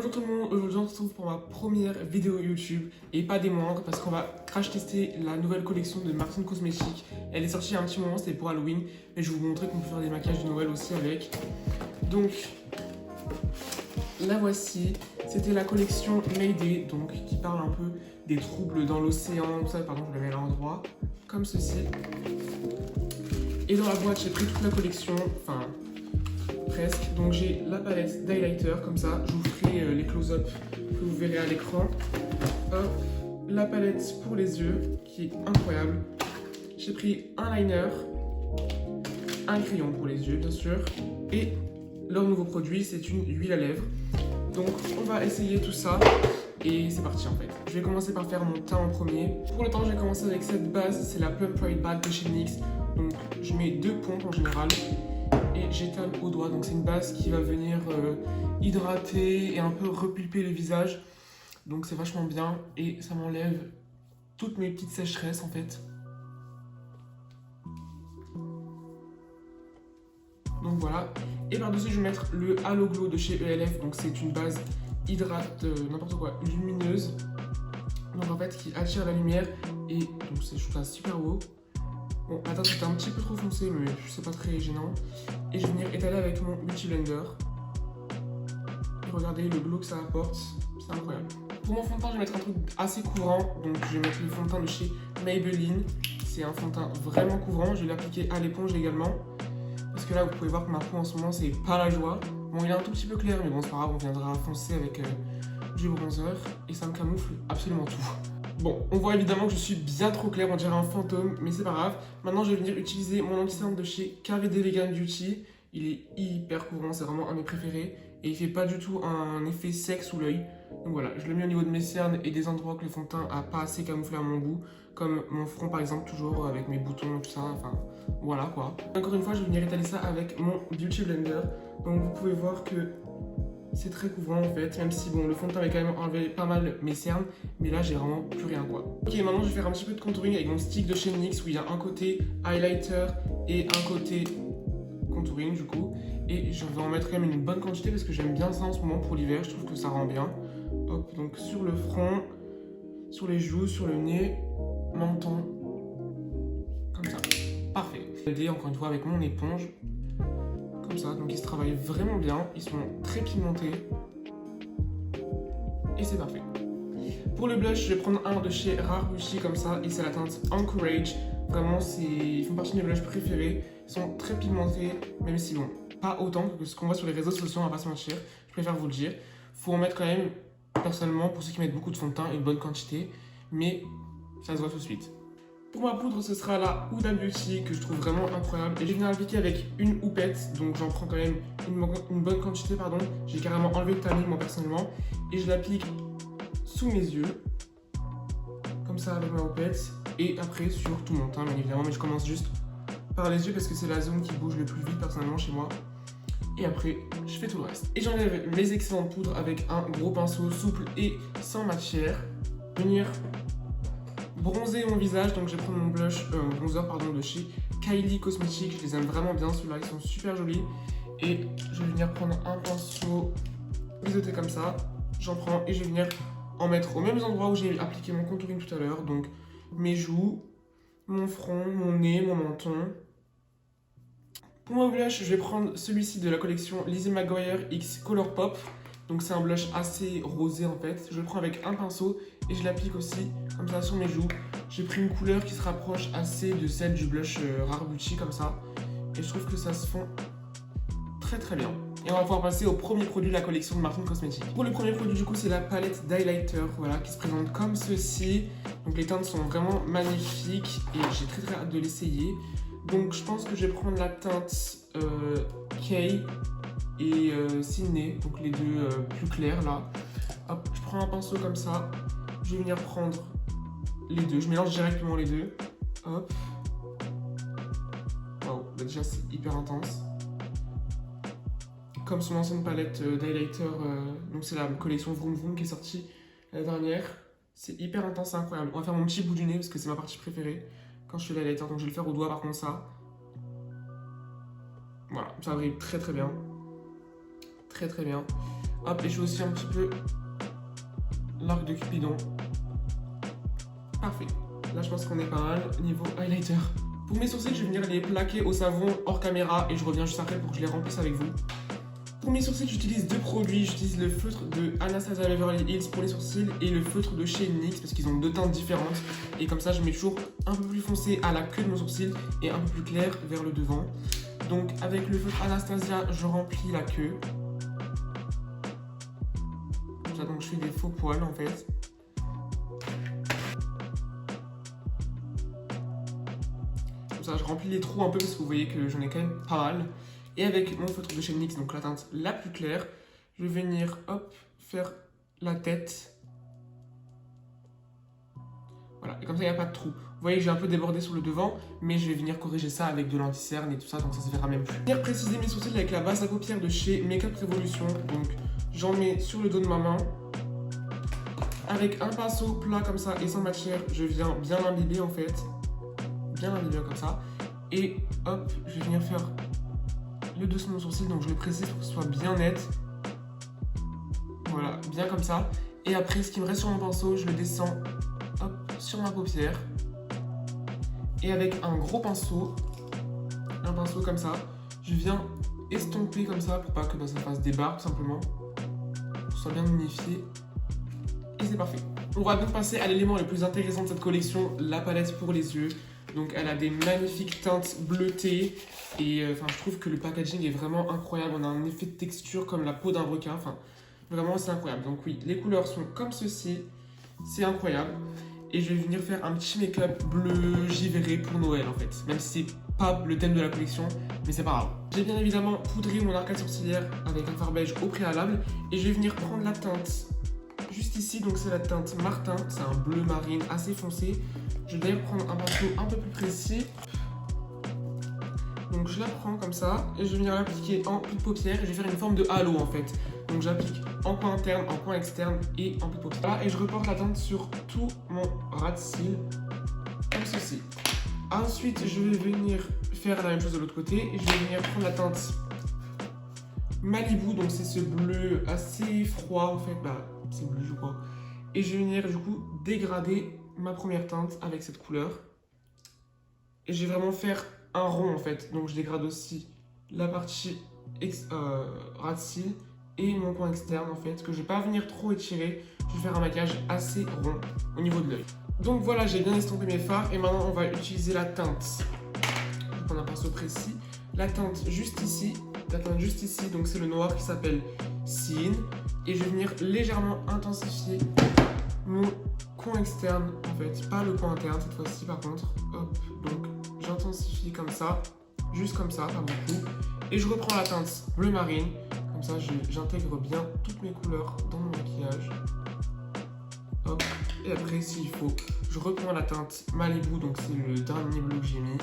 Bonjour tout le monde, aujourd'hui on se retrouve pour ma première vidéo YouTube et pas des moindres parce qu'on va crash tester la nouvelle collection de Martin Cosmetics. Elle est sortie il y a un petit moment, c'était pour Halloween, mais je vais vous montrer qu'on peut faire des maquillages de Noël aussi avec. Donc la voici, c'était la collection Mayday, donc qui parle un peu des troubles dans l'océan, tout ça, pardon je le mets à l'endroit, comme ceci. Et dans la boîte j'ai pris toute la collection, enfin presque. Donc j'ai la palette d'highlighter comme ça, je vous ferai les close-up que vous verrez à l'écran. Hop, la palette pour les yeux qui est incroyable. J'ai pris un liner, un crayon pour les yeux bien sûr, et leur nouveau produit c'est une huile à lèvres. Donc on va essayer tout ça et c'est parti en fait. Je vais commencer par faire mon teint en premier. Pour le teint je vais commencer avec cette base, c'est la Plum Pride Bag de chez NYX. Donc je mets 2 pompes en général et j'étale au doigt. Donc c'est une base qui va venir hydrater et un peu repulper le visage. Donc c'est vachement bien et ça m'enlève toutes mes petites sécheresses en fait. Donc voilà. Et par-dessus je vais mettre le Halo Glow de chez ELF. Donc c'est une base hydrate, n'importe quoi, lumineuse. Donc en fait qui attire la lumière et donc je trouve ça super beau. Bon, attends, c'était un petit peu trop foncé, mais c'est pas très gênant. Et je vais venir étaler avec mon Beauty Blender. Et regardez le glow que ça apporte, c'est incroyable. Pour mon fond de teint, je vais mettre un truc assez couvrant. Donc je vais mettre le fond de teint de chez Maybelline. C'est un fond de teint vraiment couvrant. Je vais l'appliquer à l'éponge également. Parce que là, vous pouvez voir que ma peau en ce moment, c'est pas la joie. Bon, il est un tout petit peu clair, mais bon, c'est pas grave, on viendra foncer avec du bronzer. Et ça me camoufle absolument tout. Bon, on voit évidemment que je suis bien trop claire, on dirait un fantôme, mais c'est pas grave. Maintenant, je vais venir utiliser mon anti-cerne de chez KVD Vegan Beauty. Il est hyper couvrant, c'est vraiment un de mes préférés. Et il fait pas du tout un effet sec sous l'œil. Donc voilà, je le mets au niveau de mes cernes et des endroits que le fond de teint a pas assez camouflé à mon goût. Comme mon front par exemple, toujours avec mes boutons et tout ça, enfin voilà quoi. Encore une fois, je vais venir étaler ça avec mon Beauty Blender. Donc vous pouvez voir que c'est très couvrant en fait, même si bon, le fond de teint avait quand même enlevé pas mal mes cernes, mais là j'ai vraiment plus rien quoi. Ok, maintenant je vais faire un petit peu de contouring avec mon stick de chez NYX où il y a un côté highlighter et un côté contouring du coup. Et je vais en mettre quand même une bonne quantité parce que j'aime bien ça en ce moment pour l'hiver, je trouve que ça rend bien. Hop, donc sur le front, sur les joues, sur le nez, menton, comme ça. Parfait. Aider encore une fois avec mon éponge. Comme ça, donc ils se travaillent vraiment bien, ils sont très pigmentés et c'est parfait. Pour le blush, je vais prendre un de chez Rare Beauty comme ça et c'est la teinte Encourage. Vraiment, ils font partie de mes blushs préférés, ils sont très pigmentés, même si bon, pas autant que ce qu'on voit sur les réseaux sociaux, on va pas se mentir, je préfère vous le dire. Faut en mettre quand même, personnellement, pour ceux qui mettent beaucoup de fond de teint, une bonne quantité, mais ça se voit tout de suite. Pour ma poudre, ce sera la Huda Beauty que je trouve vraiment incroyable. Et je vais venir l'appliquer avec une houppette, donc j'en prends quand même une bonne quantité, pardon. J'ai carrément enlevé le tanning, moi personnellement. Et je l'applique sous mes yeux, comme ça avec ma houppette. Et après sur tout mon teint, bien évidemment. Mais je commence juste par les yeux parce que c'est la zone qui bouge le plus vite personnellement chez moi. Et après, je fais tout le reste. Et j'enlève mes excellentes poudres avec un gros pinceau souple et sans matière. Venir bronzer mon visage, donc je vais prendre mon bronzer pardon, de chez Kylie Cosmetics, je les aime vraiment bien, ceux-là ils sont super jolis. Et je vais venir prendre un pinceau biseauté comme ça, j'en prends et je vais venir en mettre aux mêmes endroits où j'ai appliqué mon contouring tout à l'heure, donc mes joues, mon front, mon nez, mon menton. Pour mon blush, je vais prendre celui-ci de la collection Lizzie McGuire X Color Pop. Donc c'est un blush assez rosé en fait. Je le prends avec un pinceau et je l'applique aussi comme ça sur mes joues. J'ai pris une couleur qui se rapproche assez de celle du blush Rare Beauty comme ça. Et je trouve que ça se fond très très bien. Et on va pouvoir passer au premier produit de la collection de Martin Cosmetics. Pour le premier produit du coup c'est la palette d'highlighter, voilà, qui se présente comme ceci. Donc les teintes sont vraiment magnifiques et j'ai très très hâte de l'essayer. Donc je pense que je vais prendre la teinte Kay et Sydney, donc les deux plus clairs là. Hop, je prends un pinceau comme ça, je vais venir prendre les deux, je mélange directement les deux. Hop. Waouh, bah déjà c'est hyper intense. Comme son ancienne palette d'highlighter, donc c'est la collection Vroom Vroom qui est sortie la dernière. C'est hyper intense, c'est incroyable. On va faire mon petit bout du nez parce que c'est ma partie préférée quand je fais l'highlighter, donc je vais le faire au doigt par contre ça. Voilà, ça brille très très bien. Très très bien. Hop, et je fais aussi un petit peu l'arc de Cupidon. Parfait. Là, je pense qu'on est pas mal niveau highlighter. Pour mes sourcils, je vais venir les plaquer au savon hors caméra et je reviens juste après pour que je les remplisse avec vous. Pour mes sourcils, j'utilise deux produits. J'utilise le feutre de Anastasia Beverly Hills pour les sourcils et le feutre de chez NYX parce qu'ils ont deux teintes différentes. Et comme ça, je mets toujours un peu plus foncé à la queue de mon sourcil et un peu plus clair vers le devant. Donc avec le feutre Anastasia, je remplis la queue. Comme ça, donc je fais des faux poils en fait. Comme ça, je remplis les trous un peu parce que vous voyez que j'en ai quand même pas mal. Et avec mon feutre de chez NYX, donc la teinte la plus claire, je vais venir, hop, faire la tête. Voilà, et comme ça, il n'y a pas de trou. Vous voyez que j'ai un peu débordé sur le devant, mais je vais venir corriger ça avec de l'anti-cerne et tout ça, donc ça se verra même plus. Je vais venir préciser mes sourcils avec la base à paupières de chez Makeup Revolution. Donc, j'en mets sur le dos de ma main. Avec un pinceau plat comme ça et sans matière, je viens bien l'imbiber en fait. Bien l'imbiber comme ça. Et hop, je vais venir faire le dessus de mon sourcil, donc je le précise pour que ce soit bien net. Voilà, bien comme ça. Et après, ce qui me reste sur mon pinceau, je le descends hop, sur ma paupière. Et avec un gros pinceau, un pinceau comme ça, je viens estomper comme ça pour pas que ça fasse des barres tout simplement. Pour que ce soit bien unifié. Et c'est parfait. On va donc passer à l'élément le plus intéressant de cette collection, la palette pour les yeux. Donc elle a des magnifiques teintes bleutées et je trouve que le packaging est vraiment incroyable. On a un effet de texture comme la peau d'un requin. Enfin, vraiment c'est incroyable. Donc oui, les couleurs sont comme ceci. C'est incroyable. Et je vais venir faire un petit make-up bleu givré pour Noël en fait. Même si c'est pas le thème de la collection, mais c'est pas grave. J'ai bien évidemment poudré mon arcade sourcilière avec un fard beige au préalable. Et je vais venir prendre la teinte juste ici. Donc c'est la teinte Martin. C'est un bleu marine assez foncé. Je vais d'ailleurs prendre un pinceau un peu plus précis. Donc je la prends comme ça et je vais venir l'appliquer en pli de paupière et je vais faire une forme de halo en fait. Donc j'applique en coin interne, en coin externe et en pli de paupière. Et je reporte la teinte sur tout mon ras de cils comme ceci. Ensuite je vais venir faire la même chose de l'autre côté et je vais venir prendre la teinte Malibu. Donc c'est ce bleu assez froid en fait. C'est bleu je crois. Et je vais venir du coup dégrader ma première teinte avec cette couleur. Et je vais vraiment faire un rond en fait. Donc je dégrade aussi la partie ras de cils et mon coin externe en fait. Que je vais pas venir trop étirer. Je vais faire un maquillage assez rond au niveau de l'œil. Donc voilà, j'ai bien estompé mes fards. Et maintenant on va utiliser la teinte. Je vais prendre un pinceau précis. La teinte juste ici. La teinte juste ici. Donc c'est le noir qui s'appelle Sin. Et je vais venir légèrement intensifier mon coin externe en fait, pas le coin interne cette fois-ci par contre. Hop, donc j'intensifie comme ça, juste comme ça, pas beaucoup. Et je reprends la teinte bleu marine, comme ça j'intègre bien toutes mes couleurs dans mon maquillage. Hop, et après s'il faut, je reprends la teinte Malibu, donc c'est le dernier bleu que j'ai mis,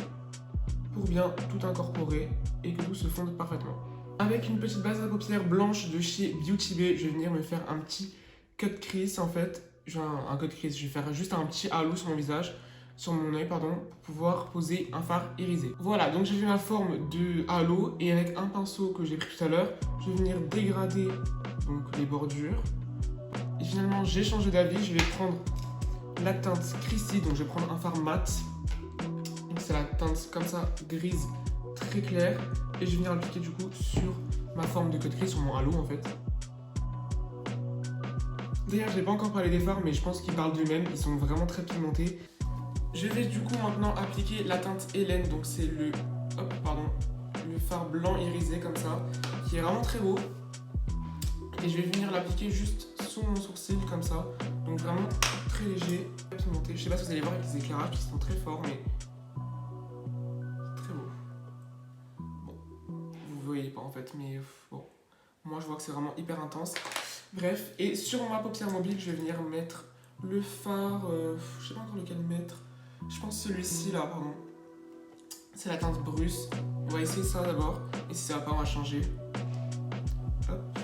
pour bien tout incorporer et que tout se fonde parfaitement. Avec une petite base à paupières blanche de chez Beauty Bay, je vais venir me faire un petit cut crease en fait. Un cut crease, je vais faire juste un petit halo sur mon visage, sur mon œil pardon, pour pouvoir poser un fard irisé. Voilà, donc j'ai fait ma forme de halo et avec un pinceau que j'ai pris tout à l'heure, je vais venir dégrader donc les bordures. Et finalement j'ai changé d'avis, je vais prendre la teinte Christy, donc je vais prendre un fard mat. Donc c'est la teinte comme ça, grise, très claire. Et je vais venir l'appliquer du coup sur ma forme de cut crease, sur mon halo en fait. D'ailleurs, je n'ai pas encore parlé des fards, mais je pense qu'ils parlent d'eux-mêmes. Ils sont vraiment très pigmentés. Je vais du coup maintenant appliquer la teinte Hélène. Donc c'est le fard blanc irisé comme ça, qui est vraiment très beau. Et je vais venir l'appliquer juste sous mon sourcil comme ça. Donc vraiment très léger, très pigmenté. Je sais pas si vous allez voir avec les éclairages qui sont très forts, mais c'est très beau. Bon, vous voyez pas en fait, mais bon. Moi je vois que c'est vraiment hyper intense. Bref, et sur ma paupière mobile, je vais venir mettre le fard, je sais pas encore lequel mettre. Je pense celui-ci là, pardon. C'est la teinte Bruce. On va essayer ça d'abord, et si ça va pas, on va changer. Hop.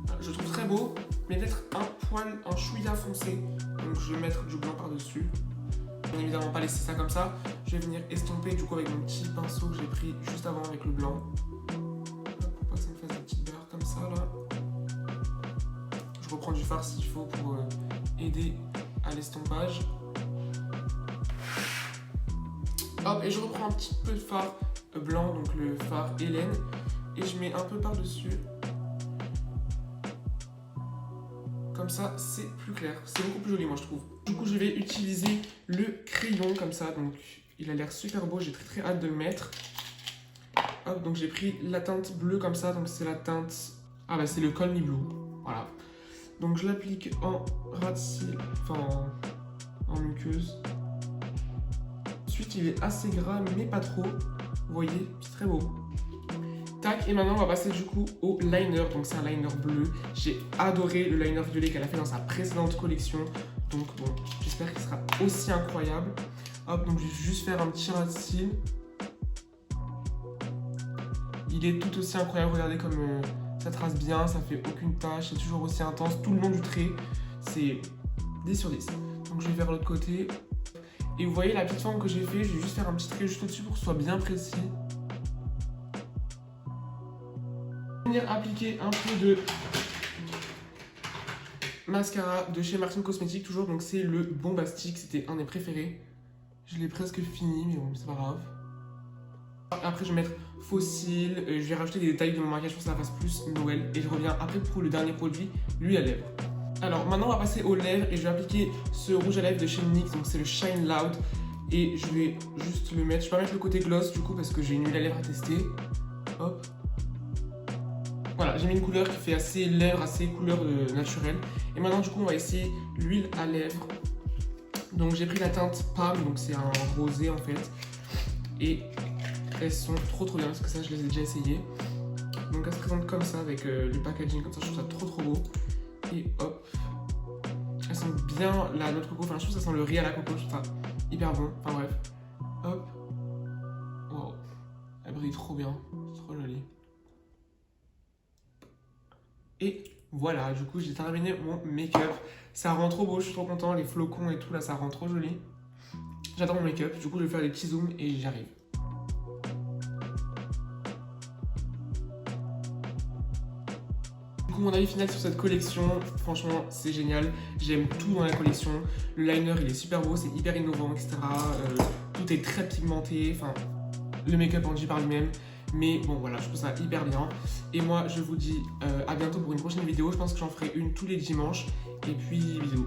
Voilà, je le trouve très beau, mais peut-être un chouïa foncé. Donc je vais mettre du blanc par-dessus. Bien évidemment pas laisser ça comme ça. Je vais venir estomper du coup avec mon petit pinceau que j'ai pris juste avant avec le blanc. fard s'il faut pour aider à l'estompage. Hop, et je reprends un petit peu de fard blanc, donc le fard Hélène, et je mets un peu par-dessus. Comme ça, c'est plus clair. C'est beaucoup plus joli, moi, je trouve. Du coup, je vais utiliser le crayon comme ça. Donc, il a l'air super beau. J'ai très hâte de le mettre. Hop, donc j'ai pris la teinte bleue comme ça. Donc, c'est la teinte... Ah bah, c'est le Call Me Blue. Voilà. Donc, je l'applique en ras de cils, enfin, en muqueuse. Ensuite, il est assez gras, mais pas trop. Vous voyez, c'est très beau. Tac, et maintenant on va passer du coup au liner, donc c'est un liner bleu. J'ai adoré le liner violet qu'elle a fait dans sa précédente collection, donc bon, j'espère qu'il sera aussi incroyable. Hop, donc je vais juste faire un petit ras de cils. Il est tout aussi incroyable, regardez comme ça trace bien, ça fait aucune tache, c'est toujours aussi intense tout le long du trait, c'est 10 sur 10. Donc je vais vers l'autre côté, et vous voyez la petite forme que j'ai fait, je vais juste faire un petit trait juste au-dessus pour que ce soit bien précis. Venir appliquer un peu de mascara de chez Martin Cosmetics toujours, donc c'est le Bombastic, c'était un des préférés. Je l'ai presque fini, mais bon, c'est pas grave. Après je vais mettre faux cils, je vais rajouter des détails de mon maquillage pour que ça fasse plus Noël, et je reviens après pour le dernier produit, l'huile à lèvres. Alors maintenant on va passer aux lèvres, et je vais appliquer ce rouge à lèvres de chez NYX, donc c'est le Shine Loud, et je vais juste le mettre, je vais pas mettre le côté gloss du coup parce que j'ai une huile à lèvres à tester. Hop. Voilà, j'ai mis une couleur qui fait assez lèvres, assez couleur naturelle. Et maintenant, du coup, on va essayer l'huile à lèvres. Donc, j'ai pris la teinte Palm, donc c'est un rosé en fait. Et elles sont trop bien, parce que ça, je les ai déjà essayées. Donc, elles se présentent comme ça, avec le packaging comme ça. Je trouve ça trop beau. Et hop. Elles sentent bien la noix de coco. Enfin, je trouve que ça sent le riz à la coco. Je trouve ça hyper bon. Enfin, bref. Hop. Wow. Elle brille trop bien. C'est trop joli. Et voilà, du coup j'ai terminé mon make-up. Ça rend trop beau, je suis trop content, les flocons et tout là, ça rend trop joli. J'adore mon make-up, du coup je vais faire des petits zooms et j'y arrive. Du coup mon avis final sur cette collection, franchement c'est génial. J'aime tout dans la collection. Le liner il est super beau, c'est hyper innovant, etc. Tout est très pigmenté, enfin le make-up en dit par lui-même. Mais bon voilà, je trouve ça hyper bien. Et moi je vous dis à bientôt pour une prochaine vidéo. Je pense que j'en ferai une tous les dimanches. Et puis bisous.